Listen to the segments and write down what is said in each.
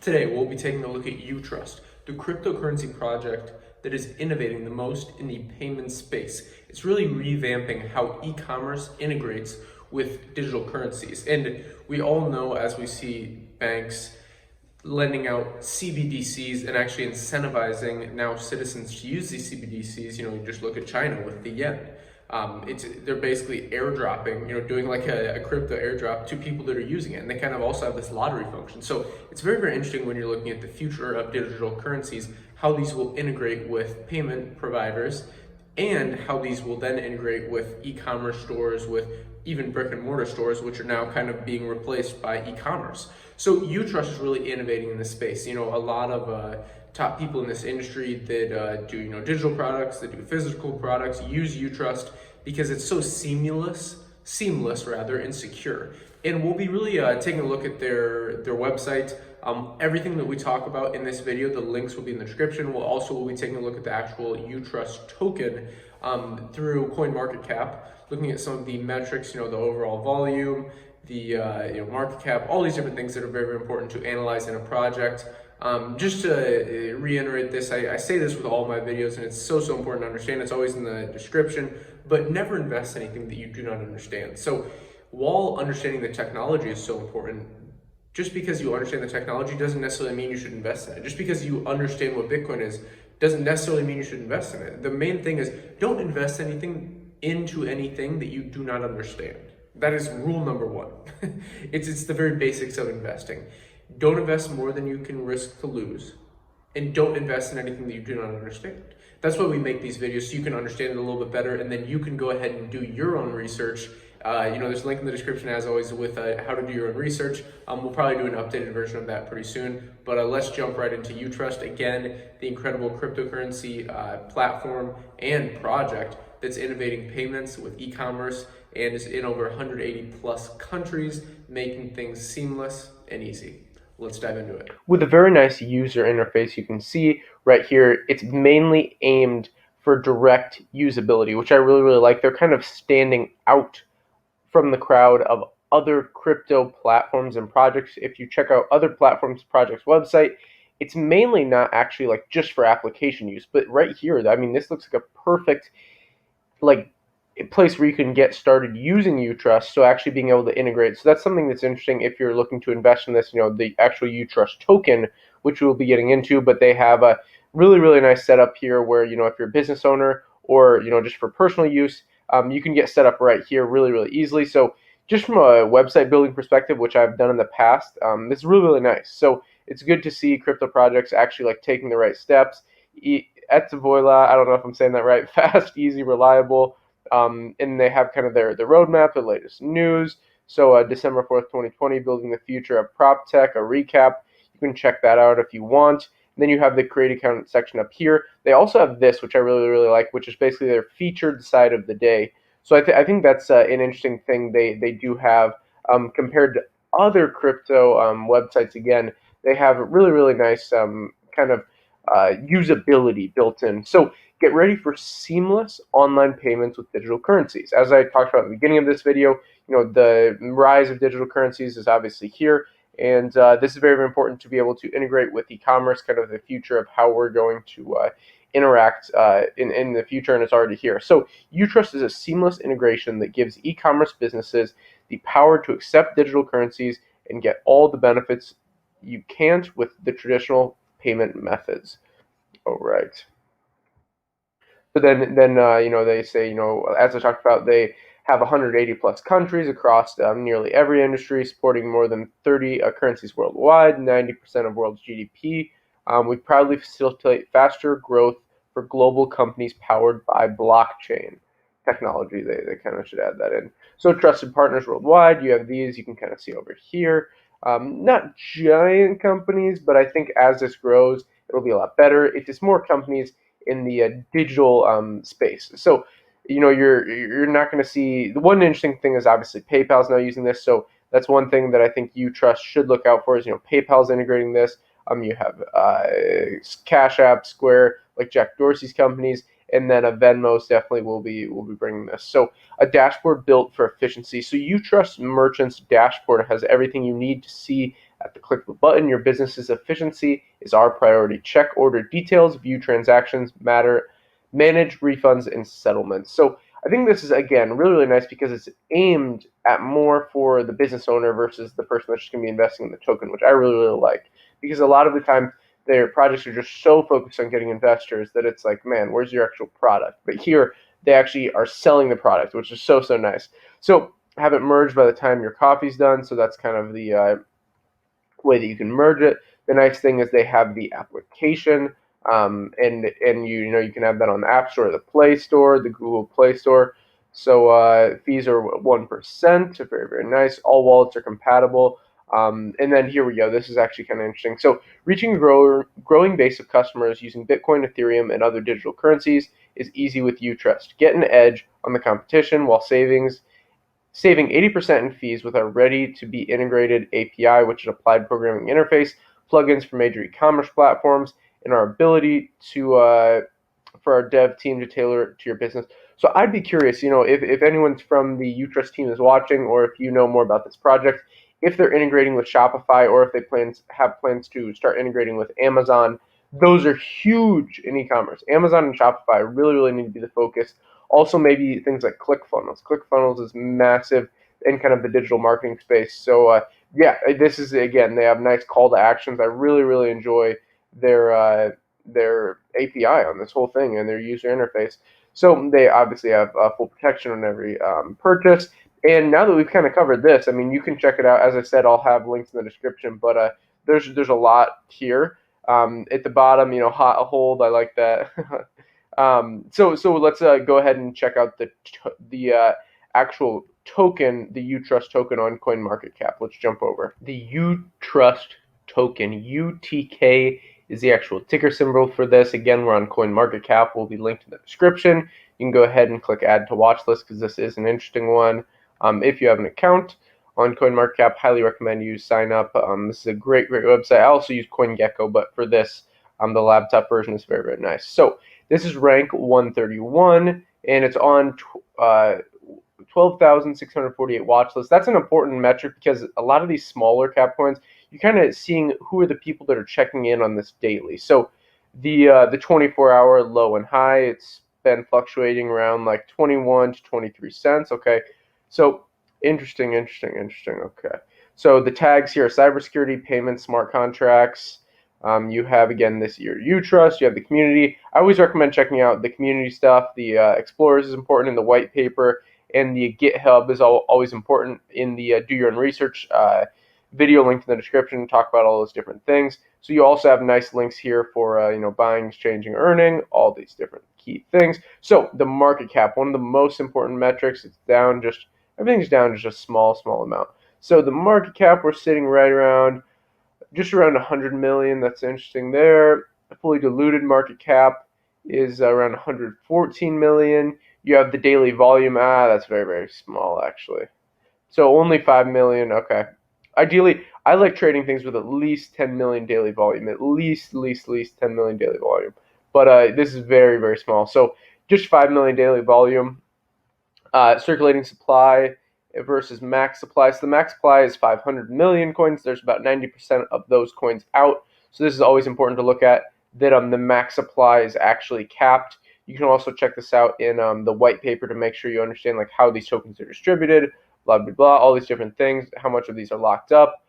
Today, we'll be taking a look at UTrust, the cryptocurrency project that is innovating the most in the payment space. It's really revamping how e-commerce integrates with digital currencies. And we all know, as we see banks lending out CBDCs and actually incentivizing now citizens to use these CBDCs, you just look at China with the yen. They're basically airdropping, doing like a crypto airdrop to people that are using it, and they kind of also have this lottery function. So it's very, very interesting when you're looking at the future of digital currencies, how these will integrate with payment providers, and how these will then integrate with e-commerce stores, with even brick and mortar stores, which are now kind of being replaced by e-commerce. So UTrust is really innovating in this space. A lot of top people in this industry that do digital products, that do physical products, use UTrust because it's so seamless rather, and secure. And we'll be really taking a look at their website. Everything that we talk about in this video, the links will be in the description. We'll be taking a look at the actual UTrust token through CoinMarketCap, looking at some of the metrics, the overall volume, the market cap, all these different things that are very, very important to analyze in a project. Just to reiterate this, I say this with all my videos, and it's so important to understand. It's always in the description, but never invest anything that you do not understand. So while understanding the technology is so important, just because you understand the technology doesn't necessarily mean you should invest in it. Just because you understand what Bitcoin is doesn't necessarily mean you should invest in it. The main thing is, don't invest into anything that you do not understand. That is rule number one. It's the very basics of investing. Don't invest more than you can risk to lose, and don't invest in anything that you do not understand. That's why we make these videos, so you can understand it a little bit better, and then you can go ahead and do your own research. There's a link in the description, as always, with how to do your own research. We'll probably do an updated version of that pretty soon, but let's jump right into UTrust. Again, the incredible cryptocurrency platform and project that's innovating payments with e-commerce and is in over 180 plus countries, making things seamless and easy. Let's dive into it. With a very nice user interface, you can see right here, it's mainly aimed for direct usability, which I really, really like. They're kind of standing out from the crowd of other crypto platforms and projects. If you check out other platforms, projects' website, it's mainly not actually like just for application use, but right here, I mean, this looks like a perfect place where you can get started using UTrust, so actually being able to integrate. So that's something that's interesting if you're looking to invest in this, the actual UTrust token, which we'll be getting into, but they have a really, really nice setup here where, if you're a business owner or, just for personal use, you can get set up right here really, really easily. So just from a website building perspective, which I've done in the past, this is really, really nice. So it's good to see crypto projects actually taking the right steps. Voila, I don't know if I'm saying that right, fast, easy, reliable. And they have kind of their roadmap, the latest news. So December 4th, 2020, building the future of prop tech, a recap. You can check that out if you want. And then you have the create account section up here. They also have this, which I really, really like, which is basically their featured side of the day. So I think that's an interesting thing they do have compared to other crypto websites. Again, they have really, really nice kind of usability built in. So get ready for seamless online payments with digital currencies. As I talked about at the beginning of this video, the rise of digital currencies is obviously here, and this is very, very important to be able to integrate with e-commerce, kind of the future of how we're going to interact in the future, and it's already here. So UTrust is a seamless integration that gives e-commerce businesses the power to accept digital currencies and get all the benefits you can't with the traditional payment methods. All right. So then they say, as I talked about, they have 180 plus countries across nearly every industry, supporting more than 30 currencies worldwide, 90% of world's GDP. We proudly facilitate faster growth for global companies powered by blockchain technology. They kind of should add that in. So trusted partners worldwide, you have these, you can kind of see over here. Not giant companies, but I think as this grows, it'll be a lot better. It's just more companies in the digital space. So, you're not going to see. The one interesting thing is obviously PayPal's now using this. So that's one thing that I think UTrust should look out for is, PayPal's integrating this. You have Cash App, Square, like Jack Dorsey's companies, and then Venmo's definitely will be bringing this. So a dashboard built for efficiency. So UTrust Merchant's dashboard has everything you need to see At the click of a button, your business's efficiency is our priority. Check order details, view transactions, manage refunds and settlements. So I think this is, again, really, really nice because it's aimed at more for the business owner versus the person that's just going to be investing in the token, which I really, really like. Because a lot of the time, their projects are just so focused on getting investors that it's like, man, where's your actual product? But here, they actually are selling the product, which is so, so nice. So have it merged by the time your coffee's done. So that's kind of the way that you can merge it. The nice thing is they have the application, and you can have that on the App Store, the Play Store, the Google Play Store. So fees are 1%, very, very nice. All wallets are compatible. And then here we go. This is actually kind of interesting. So reaching a growing base of customers using Bitcoin, Ethereum, and other digital currencies is easy with UTrust. Get an edge on the competition while saving 80% in fees with our ready-to-be integrated API, which is applied programming interface, plugins for major e-commerce platforms, and our ability for our dev team to tailor it to your business. So I'd be curious, if anyone's from the UTrust team is watching, or if you know more about this project, if they're integrating with Shopify, or if they have plans to start integrating with Amazon. Those are huge in e-commerce. Amazon and Shopify really, really need to be the focus. Also, maybe things like ClickFunnels. ClickFunnels is massive in kind of the digital marketing space. So, yeah, this is, again, they have nice call to actions. I really, really enjoy their API on this whole thing and their user interface. So they obviously have full protection on every purchase. And now that we've kind of covered this, I mean, you can check it out. As I said, I'll have links in the description, but there's a lot here. At the bottom, hot hold. I like that. So let's go ahead and check out the actual token, the UTrust token on CoinMarketCap. Let's jump over. The UTrust token, UTK, is the actual ticker symbol for this. Again, we're on CoinMarketCap. Will be linked in the description. You can go ahead and click Add to Watch List because this is an interesting one. If you have an account on CoinMarketCap, highly recommend you sign up. This is a great, great website. I also use CoinGecko, but for this, the laptop version is very, very nice. So this is rank 131, and it's on 12,648 watch lists. That's an important metric because a lot of these smaller cap coins, you're kind of seeing who are the people that are checking in on this daily. So the 24-hour low and high, it's been fluctuating around like 21 to 23 cents. Okay, so interesting. Okay, so the tags here are cybersecurity, payments, smart contracts. You have, again, this year UTrust. You have the community. I always recommend checking out the community stuff. The Explorers is important in the white paper, and the GitHub is always important in the do your own research video linked in the description. Talk about all those different things. So you also have nice links here for buying, exchanging, earning, all these different key things. So the market cap, one of the most important metrics. Everything's down just a small amount. So the market cap, we're sitting right around just around 100 million. That's interesting there. The fully diluted market cap is around 114 million. You have the daily volume. That's very, very small, actually. So only 5 million. Okay. Ideally, I like trading things with at least 10 million daily volume. At least 10 million daily volume. But this is very, very small. So just 5 million daily volume. Circulating supply versus max supply. So the max supply is 500 million coins. There's about 90% of those coins out. So this is always important to look at, that the max supply is actually capped. You can also check this out in the white paper to make sure you understand like how these tokens are distributed, blah, blah, blah, all these different things, how much of these are locked up,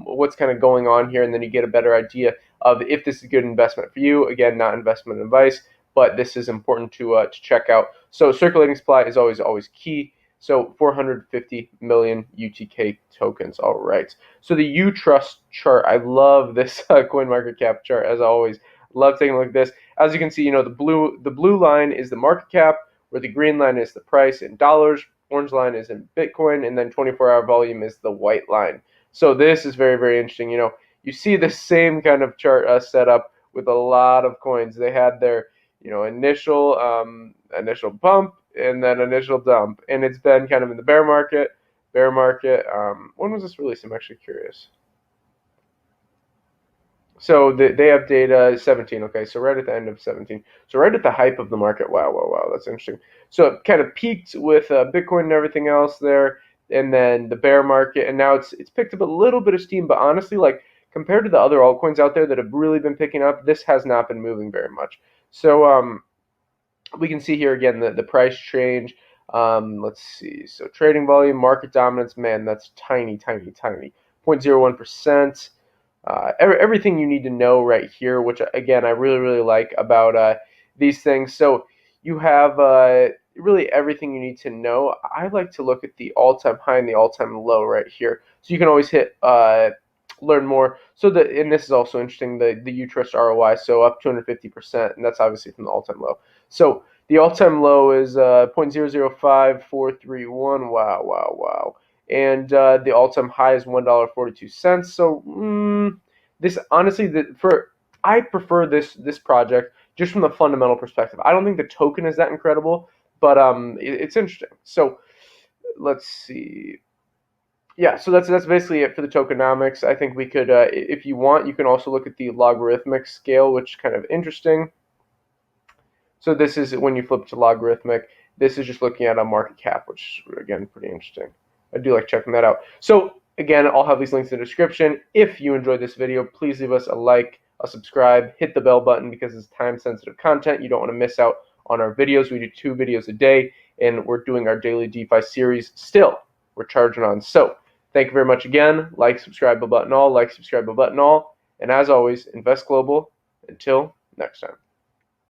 what's kind of going on here, and then you get a better idea of if this is a good investment for you. Again, not investment advice, but this is important to check out. So circulating supply is always key. So 450 million UTK tokens. All right. So the UTrust chart, I love this CoinMarketCap chart as always. Love taking a look at this. As you can see, the blue line is the market cap, where the green line is the price in dollars, orange line is in Bitcoin, and then 24-hour volume is the white line. So this is very, very interesting. You see the same kind of chart set up with a lot of coins. They had their initial bump and then initial dump, and it's been kind of in the bear market. When was this released? I'm actually curious. So they have data 17. Okay, so right at the end of 17. So right at the hype of the market. Wow, that's interesting. So it kind of peaked with Bitcoin and everything else there. and then the bear market, and now it's picked up a little bit of steam, but honestly, like compared to the other altcoins out there that have really been picking up, this has not been moving very much. So we can see here again the price change. Let's see. So trading volume, market dominance, man, that's tiny, tiny, tiny. 0.01%. Everything you need to know right here, which again I really really like about these things. So you have really everything you need to know. I like to look at the all-time high and the all-time low right here, so you can always hit learn more. So and this is also interesting, the UTrust ROI, so up 250%, and that's obviously from the all-time low. So the all-time low is 0.005431. Wow, wow, wow. And the all-time high is $1.42. So this honestly, I prefer this project just from the fundamental perspective. I don't think the token is that incredible, but it's interesting. So let's see. Yeah, so that's basically it for the tokenomics. I think we could, if you want, you can also look at the logarithmic scale, which is kind of interesting. So this is when you flip to logarithmic. This is just looking at a market cap, which is, again, pretty interesting. I do like checking that out. So again, I'll have these links in the description. If you enjoyed this video, please leave us a like, a subscribe, hit the bell button because it's time-sensitive content. You don't want to miss out on our videos. We do 2 videos a day, and we're doing our daily DeFi series still. We're charging on. So thank you very much again. Like, subscribe, bell button all. Like, subscribe, bell button all. And as always, invest global. Until next time.